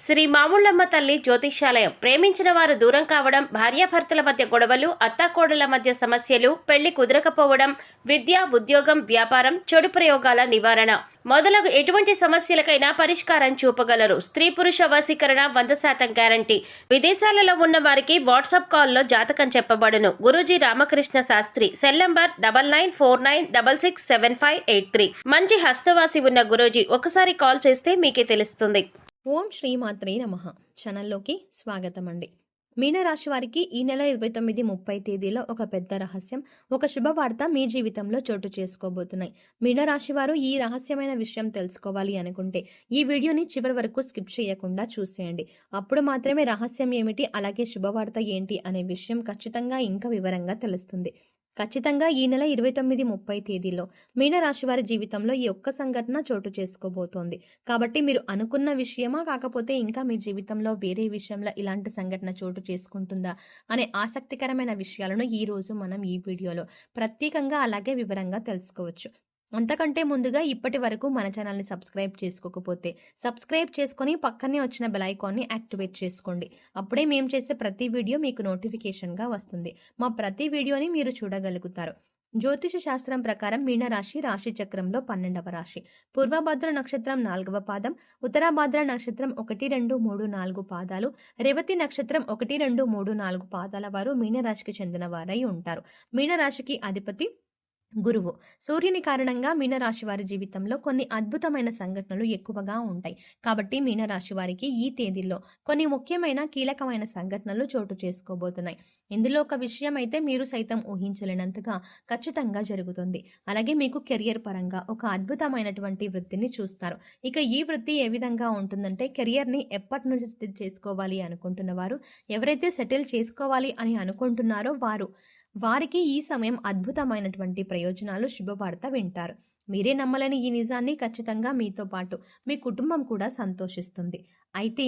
శ్రీ మాముళ్ళమ్మ తల్లి జ్యోతిష్యాలయం. ప్రేమించిన వారు దూరం కావడం, భార్యాభర్తల మధ్య గొడవలు, అత్తాకోడళ్ల మధ్య సమస్యలు, పెళ్లి కుదరకపోవడం, విద్య, ఉద్యోగం, వ్యాపారం, చెడు ప్రయోగాల నివారణ మొదలగు ఎటువంటి సమస్యలకైనా పరిష్కారం చూపగలరు. స్త్రీ పురుష వశీకరణ 100% గ్యారంటీ. విదేశాలలో ఉన్న వారికి వాట్సాప్ కాల్లో జాతకం చెప్పబడును. గురూజీ రామకృష్ణ శాస్త్రి. Cell number 9949667583. మంచి హస్తవాసి ఉన్న గురూజీ. ఒకసారి కాల్ చేస్తే మీకే తెలుస్తుంది. ఓం శ్రీమాత్రే నమః. ఛానల్లోకి స్వాగతం అండి. మీనరాశి వారికి ఈ నెల 29, 30 తేదీలో ఒక పెద్ద రహస్యం, ఒక శుభవార్త మీ జీవితంలో చోటు చేసుకోబోతున్నాయి. మీనరాశి వారు ఈ రహస్యమైన విషయం తెలుసుకోవాలి అనుకుంటే ఈ వీడియోని చివరి వరకు స్కిప్ చేయకుండా చూసేయండి. అప్పుడు మాత్రమే రహస్యం ఏమిటి, అలాగే శుభవార్త ఏంటి అనే విషయం ఖచ్చితంగా ఇంకా వివరంగా తెలుస్తుంది. ఖచ్చితంగా ఈ నెల 29, 30 తేదీలో మీనరాశి వారి జీవితంలో ఈ ఒక్క సంఘటన చోటు చేసుకోబోతోంది. కాబట్టి మీరు అనుకున్న విషయమా, కాకపోతే ఇంకా మీ జీవితంలో వేరే విషయంలో ఇలాంటి సంఘటన చోటు చేసుకుంటుందా అనే ఆసక్తికరమైన విషయాలను ఈ రోజు మనం ఈ వీడియోలో ప్రత్యేకంగా అలాగే వివరంగా తెలుసుకోవచ్చు. అంతకంటే ముందుగా ఇప్పటి వరకు మన ఛానల్ని సబ్స్క్రైబ్ చేసుకోకపోతే సబ్స్క్రైబ్ చేసుకొని పక్కనే వచ్చిన బెల్ ఐకాన్ని యాక్టివేట్ చేసుకోండి. అప్పుడే మేము చేసే ప్రతి వీడియో మీకు నోటిఫికేషన్గా వస్తుంది. మా ప్రతి వీడియోని మీరు చూడగలుగుతారు. జ్యోతిష శాస్త్రం ప్రకారం మీనరాశి రాశి చక్రంలో 12వ రాశి. పూర్వభద్ర నక్షత్రం 4వ పాదం, ఉత్తరాభద్ర నక్షత్రం 1, 2, 3, 4 పాదాలు, రేవతి నక్షత్రం 1, 2, 3, 4 పాదాల వారు మీనరాశికి చెందిన వారై ఉంటారు. మీనరాశికి అధిపతి గురువు. సూర్యుని కారణంగా మీనరాశి వారి జీవితంలో కొన్ని అద్భుతమైన సంఘటనలు ఎక్కువగా ఉంటాయి. కాబట్టి మీనరాశి వారికి ఈ తేదీల్లో కొన్ని ముఖ్యమైన కీలకమైన సంఘటనలు చోటు చేసుకోబోతున్నాయి. ఇందులో ఒక విషయం అయితే మీరు సైతం ఊహించలేనంతగా ఖచ్చితంగా జరుగుతుంది. అలాగే మీకు కెరియర్ పరంగా ఒక అద్భుతమైనటువంటి వృత్తిని చూస్తారు. ఇక ఈ వృత్తి ఏ విధంగా ఉంటుందంటే, కెరియర్ని ఎప్పటి నుంచి సెటిల్ చేసుకోవాలి అనుకుంటున్న వారు, ఎవరైతే సెటిల్ చేసుకోవాలి అని అనుకుంటున్నారో వారికి ఈ సమయం అద్భుతమైనటువంటి ప్రయోజనాలు, శుభవార్త వింటారు. మీరే నమ్మలేని ఈ నిజాన్ని ఖచ్చితంగా మీతో పాటు మీ కుటుంబం కూడా సంతోషిస్తుంది. అయితే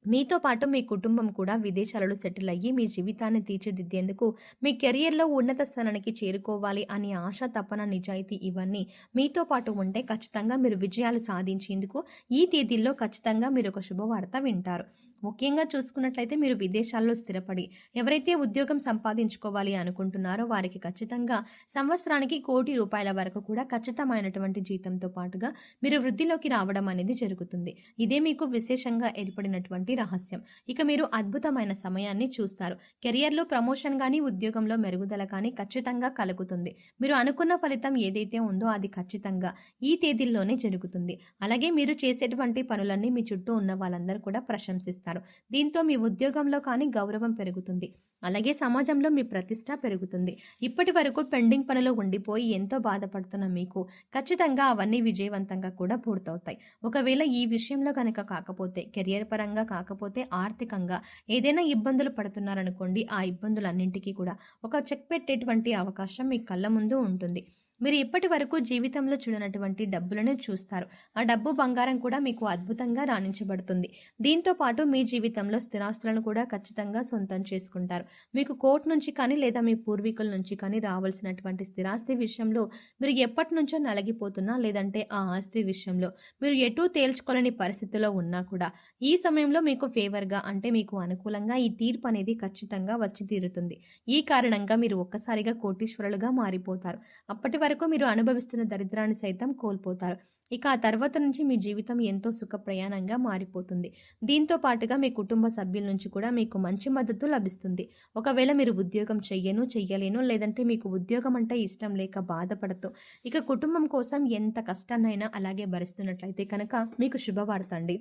మీతో పాటు మీ కుటుంబం కూడా విదేశాలలో సెటిల్ అయ్యి మీ జీవితాన్ని తీర్చిదిద్దేందుకు, మీ కెరియర్లో ఉన్నత స్థానానికి చేరుకోవాలి అనే ఆశ, తపన, నిజాయితీ ఇవన్నీ మీతో పాటు ఉంటే ఖచ్చితంగా మీరు విజయాలు సాధించేందుకు ఈ తేదీల్లో ఖచ్చితంగా మీరు ఒక శుభవార్త వింటారు. ముఖ్యంగా చూసుకున్నట్లయితే మీరు విదేశాల్లో స్థిరపడి ఎవరైతే ఉద్యోగం సంపాదించుకోవాలి అనుకుంటున్నారో వారికి ఖచ్చితంగా సంవత్సరానికి ₹1,00,00,000 వరకు కూడా ఖచ్చితమైనటువంటి జీతంతో పాటుగా మీరు వృద్ధిలోకి రావడం అనేది జరుగుతుంది. ఇదే మీకు విశేషంగా ఏర్పడినటువంటి రహస్యం. ఇక మీరు అద్భుతమైన సమయాన్ని చూస్తారు. కెరియర్లో ప్రమోషన్ కానీ, ఉద్యోగంలో మెరుగుదల కానీ ఖచ్చితంగా కలుగుతుంది. మీరు అనుకున్న ఫలితం ఏదైతే ఉందో అది ఖచ్చితంగా ఈ తేదీల్లోనే జరుగుతుంది. అలాగే మీరు చేసేటువంటి పనులన్నీ మీ చుట్టూ ఉన్న వాళ్ళందరూ కూడా ప్రశంసిస్తారు. దీంతో మీ ఉద్యోగంలో కానీ గౌరవం పెరుగుతుంది. అలాగే సమాజంలో మీ ప్రతిష్ట పెరుగుతుంది. ఇప్పటి వరకు పెండింగ్ పనులు ఉండిపోయి ఎంతో బాధపడుతున్న మీకు ఖచ్చితంగా అవన్నీ విజయవంతంగా కూడా పూర్తవుతాయి. ఒకవేళ ఈ విషయంలో కనుక కాకపోతే, కెరియర్ పరంగా కాకపోతే, ఆర్థికంగా ఏదైనా ఇబ్బందులు పడుతున్నారనుకోండి, ఆ ఇబ్బందులన్నింటికీ కూడా ఒక చెక్ పెట్టేటువంటి అవకాశం మీ కళ్ళ ముందు ఉంటుంది. మీరు ఇప్పటి వరకు జీవితంలో చూడనటువంటి డబ్బులను చూస్తారు. ఆ డబ్బు, బంగారం కూడా మీకు అద్భుతంగా రాణించబడుతుంది. దీంతో పాటు మీ జీవితంలో స్థిరాస్తులను కూడా ఖచ్చితంగా సొంతం చేసుకుంటారు. మీకు కోర్టు నుంచి కానీ, లేదా మీ పూర్వీకుల నుంచి కానీ రావాల్సినటువంటి స్థిరాస్తి విషయంలో మీరు ఎప్పటి నుంచో నలిగిపోతున్నా, లేదంటే ఆ ఆస్తి విషయంలో మీరు ఎటూ తేల్చుకోలేని పరిస్థితిలో ఉన్నా కూడా ఈ సమయంలో మీకు ఫేవర్గా, అంటే మీకు అనుకూలంగా ఈ తీర్పు అనేది ఖచ్చితంగా వచ్చి తీరుతుంది. ఈ కారణంగా మీరు ఒక్కసారిగా కోటీశ్వరులుగా మారిపోతారు. అప్పటి వరకు మీరు అనుభవిస్తున్న దరిద్రాన్ని సైతం కోల్పోతారు. ఇక ఆ తర్వాత నుంచి మీ జీవితం ఎంతో సుఖ ప్రయాణంగా మారిపోతుంది. దీంతో పాటుగా మీ కుటుంబ సభ్యుల నుంచి కూడా మీకు మంచి మద్దతు లభిస్తుంది. ఒకవేళ మీరు ఉద్యోగం చెయ్యలేను, లేదంటే మీకు ఉద్యోగం అంటే ఇష్టం లేక బాధపడుతూ ఇక కుటుంబం కోసం ఎంత కష్టాన్నైనా అలాగే భరిస్తున్నట్లయితే కనుక మీకు శుభవార్త అండి.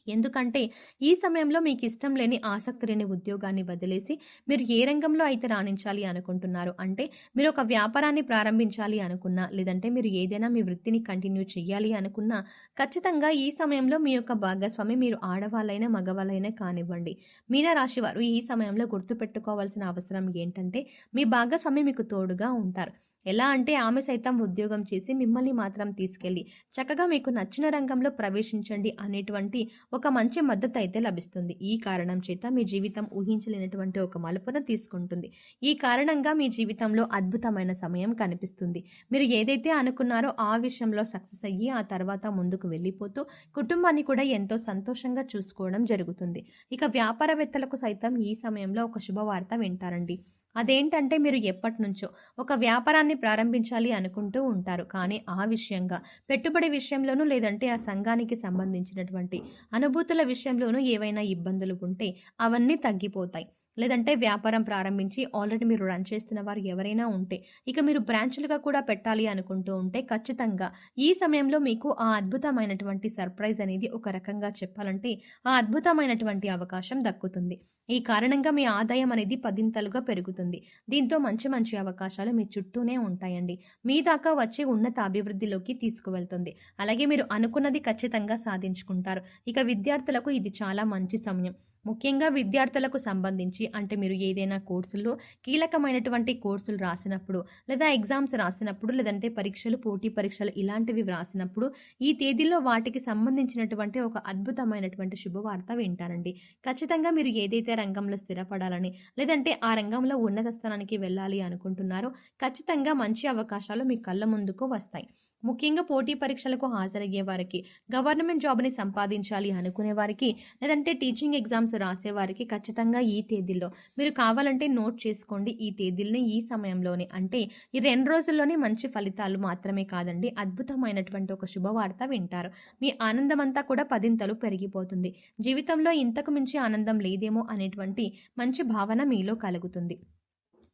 ఎందుకంటే ఈ సమయంలో మీకు ఇష్టం లేని, ఆసక్తి లేని ఉద్యోగాన్ని వదిలేసి మీరు ఏ రంగంలో అయితే రాణించాలి అనుకుంటున్నారు, అంటే మీరు ఒక వ్యాపారాన్ని ప్రారంభించాలి అనుకున్నా, లేదంటే మీరు ఏదైనా మీ వృత్తిని కంటిన్యూ చేయాలి అనుకున్నా, ఖచ్చితంగా ఈ సమయంలో మీ యొక్క భాగస్వామి, మీరు ఆడవాళ్ళైనా మగవాళ్ళైనా కానివ్వండి, మీనరాశి వారు ఈ సమయంలో గుర్తుపెట్టుకోవాల్సిన అవసరం ఏంటంటే, మీ భాగస్వామి మీకు తోడుగా ఉంటారు. ఎలా అంటే ఆమె సైతం ఉద్యోగం చేసి మిమ్మల్ని మాత్రం తీసుకెళ్ళి చక్కగా మీకు నచ్చిన రంగంలో ప్రవేశించండి అనేటువంటి ఒక మంచి మద్దతు అయితే లభిస్తుంది. ఈ కారణం చేత మీ జీవితం ఊహించలేనటువంటి ఒక మలుపును తీసుకుంటుంది. ఈ కారణంగా మీ జీవితంలో అద్భుతమైన సమయం కనిపిస్తుంది. మీరు ఏదైతే అనుకున్నారో ఆ విషయంలో సక్సెస్ అయ్యి ఆ తర్వాత ముందుకు వెళ్ళిపోతూ కుటుంబాన్ని కూడా ఎంతో సంతోషంగా చూసుకోవడం జరుగుతుంది. ఇక వ్యాపారవేత్తలకు సైతం ఈ సమయంలో ఒక శుభవార్త వింటారండి. అదేంటంటే మీరు ఎప్పటి నుంచో ఒక వ్యాపారాన్ని ప్రారంభించాలి అనుకుంటూ ఉంటారు. కానీ ఆ విషయంగా పెట్టుబడి విషయంలోనూ లేదంటే ఆ సంఘానికి సంబంధించినటువంటి అనుభూతుల విషయంలోనూ ఏవైనా ఇబ్బందులు ఉంటే అవన్నీ తగ్గిపోతాయి. లేదంటే వ్యాపారం ప్రారంభించి ఆల్రెడీ మీరు రన్ చేస్తున్న వారు ఎవరైనా ఉంటే ఇక మీరు బ్రాంచ్లుగా కూడా పెట్టాలి అనుకుంటూ ఉంటే ఖచ్చితంగా ఈ సమయంలో మీకు ఆ అద్భుతమైనటువంటి సర్ప్రైజ్ అనేది ఒక రకంగా చెప్పాలంటే ఆ అద్భుతమైనటువంటి అవకాశం దక్కుతుంది. ఈ కారణంగా మీ ఆదాయం అనేది పదింతలుగా పెరుగుతుంది. దీంతో మంచి మంచి అవకాశాలు మీ చుట్టూనే ఉంటాయండి. మీ దాకా వచ్చి ఉన్నత అభివృద్ధిలోకి తీసుకువెళ్తుంది. అలాగే మీరు అనుకున్నది ఖచ్చితంగా సాధించుకుంటారు. ఇక విద్యార్థులకు ఇది చాలా మంచి సమయం. ముఖ్యంగా విద్యార్థులకు సంబంధించి అంటే మీరు ఏదైనా కోర్సుల్లో కీలకమైనటువంటి కోర్సులు రాసినప్పుడు లేదా ఎగ్జామ్స్ రాసినప్పుడు లేదంటే పరీక్షలు పోటీ పరీక్షలు ఇలాంటివి వ్రాసినప్పుడు ఈ తేదీల్లో వాటికి సంబంధించినటువంటి ఒక అద్భుతమైనటువంటి శుభవార్త వింటారండి. ఖచ్చితంగా మీరు ఏదైతే రంగంలో స్థిరపడాలని లేదంటే ఆ రంగంలో ఉన్నత స్థానానికి వెళ్ళాలి అనుకుంటున్నారో ఖచ్చితంగా మంచి అవకాశాలు మీ కళ్ళ ముందుకు వస్తాయి. ముఖ్యంగా పోటీ పరీక్షలకు హాజరయ్యే వారికి, గవర్నమెంట్ జాబ్ని సంపాదించాలి అనుకునే వారికి లేదంటే టీచింగ్ ఎగ్జామ్స్ రాసేవారికి ఖచ్చితంగా ఈ తేదీల్లో మీరు కావాలంటే నోట్ చేసుకోండి. ఈ తేదీల్ని ఈ సమయంలోనే అంటే ఈ 2 రోజుల్లోనే మంచి ఫలితాలు మాత్రమే కాదండి అద్భుతమైనటువంటి ఒక శుభవార్త వింటారు. మీ ఆనందం అంతా కూడా పదింతలు పెరిగిపోతుంది. జీవితంలో ఇంతకు మించి ఆనందం లేదేమో అనేటువంటి మంచి భావన మీలో కలుగుతుంది.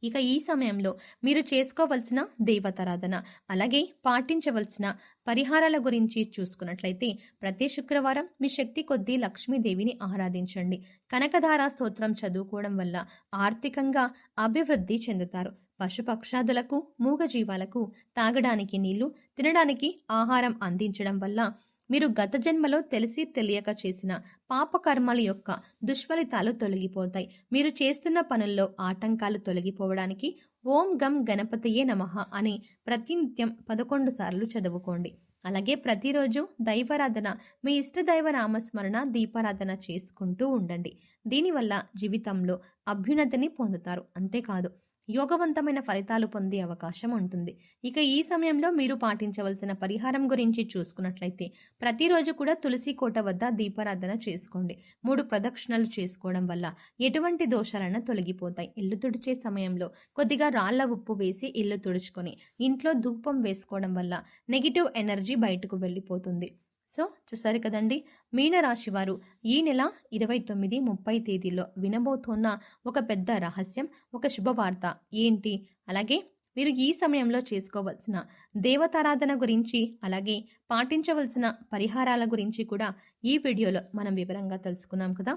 ఇక ఈ సమయంలో మీరు చేసుకోవలసిన దేవతారాధన అలాగే పాటించవలసిన పరిహారాల గురించి చూసుకున్నట్లయితే ప్రతి శుక్రవారం మీ శక్తి కొద్దీ లక్ష్మీదేవిని ఆరాధించండి. కనకధార స్తోత్రం చదువుకోవడం వల్ల ఆర్థికంగా అభివృద్ధి చెందుతారు. పశుపక్షాదులకు మూగజీవాలకు తాగడానికి నీళ్లు, తినడానికి ఆహారం అందించడం వల్ల మీరు గత జన్మలో తెలిసి తెలియక చేసిన పాపకర్మల యొక్క దుష్ఫలితాలు తొలగిపోతాయి. మీరు చేస్తున్న పనుల్లో ఆటంకాలు తొలగిపోవడానికి ఓం గం గణపతియే నమః అని ప్రతినిత్యం 11 సార్లు చదువుకోండి. అలాగే ప్రతిరోజు దైవారాధన మీ ఇష్టదైవ నామస్మరణ దీపారాధన చేసుకుంటూ ఉండండి. దీనివల్ల జీవితంలో అభ్యున్నతిని పొందుతారు. అంతేకాదు యోగవంతమైన ఫలితాలు పొందే అవకాశం ఉంటుంది. ఇక ఈ సమయంలో మీరు పాటించవలసిన పరిహారం గురించి చూసుకున్నట్లయితే ప్రతిరోజు కూడా తులసి కోట వద్ద దీపారాధన చేసుకోండి. 3 ప్రదక్షిణలు చేసుకోవడం వల్ల ఎటువంటి దోషాలైనా తొలగిపోతాయి. ఇల్లు తుడిచే సమయంలో కొద్దిగా రాళ్ల ఉప్పు వేసి ఇల్లు తుడుచుకొని ఇంట్లో ధూపం వేసుకోవడం వల్ల నెగిటివ్ ఎనర్జీ బయటకు వెళ్ళిపోతుంది. సో చూసారు కదండి, మీనరాశి వారు ఈ నెల 29, 30 తేదీల్లో వినబోతున్న ఒక పెద్ద రహస్యం, ఒక శుభవార్త ఏంటి, అలాగే మీరు ఈ సమయంలో చేసుకోవలసిన దేవతారాధన గురించి అలాగే పాటించవలసిన పరిహారాల గురించి కూడా ఈ వీడియోలో మనం వివరంగా తెలుసుకున్నాం కదా.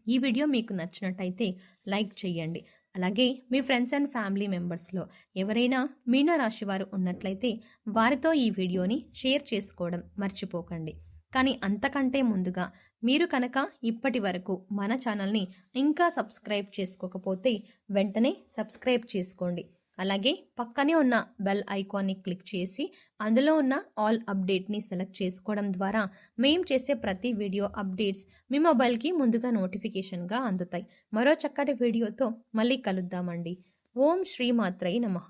ఈ వీడియో మీకు నచ్చినట్టయితే లైక్ చేయండి. అలాగే మీ ఫ్రెండ్స్ అండ్ ఫ్యామిలీ మెంబర్స్లో ఎవరైనా మీనరాశి వారు ఉన్నట్లయితే వారితో ఈ వీడియోని షేర్ చేసుకోవడం మర్చిపోకండి. కానీ అంతకంటే ముందుగా మీరు కనుక ఇప్పటి వరకు మన ఛానల్ని ఇంకా సబ్స్క్రైబ్ చేసుకోకపోతే వెంటనే సబ్స్క్రైబ్ చేసుకోండి. అలాగే పక్కనే ఉన్న బెల్ ఐకాన్ని క్లిక్ చేసి అందులో ఉన్న ఆల్ అప్డేట్ని సెలెక్ట్ చేసుకోవడం ద్వారా మేము చేసే ప్రతి వీడియో అప్డేట్స్ మీ మొబైల్కి ముందుగా నోటిఫికేషన్గా అందుతాయి. మరో చక్కటి వీడియోతో మళ్ళీ కలుద్దామండి. ఓం శ్రీ మాత్రై నమః.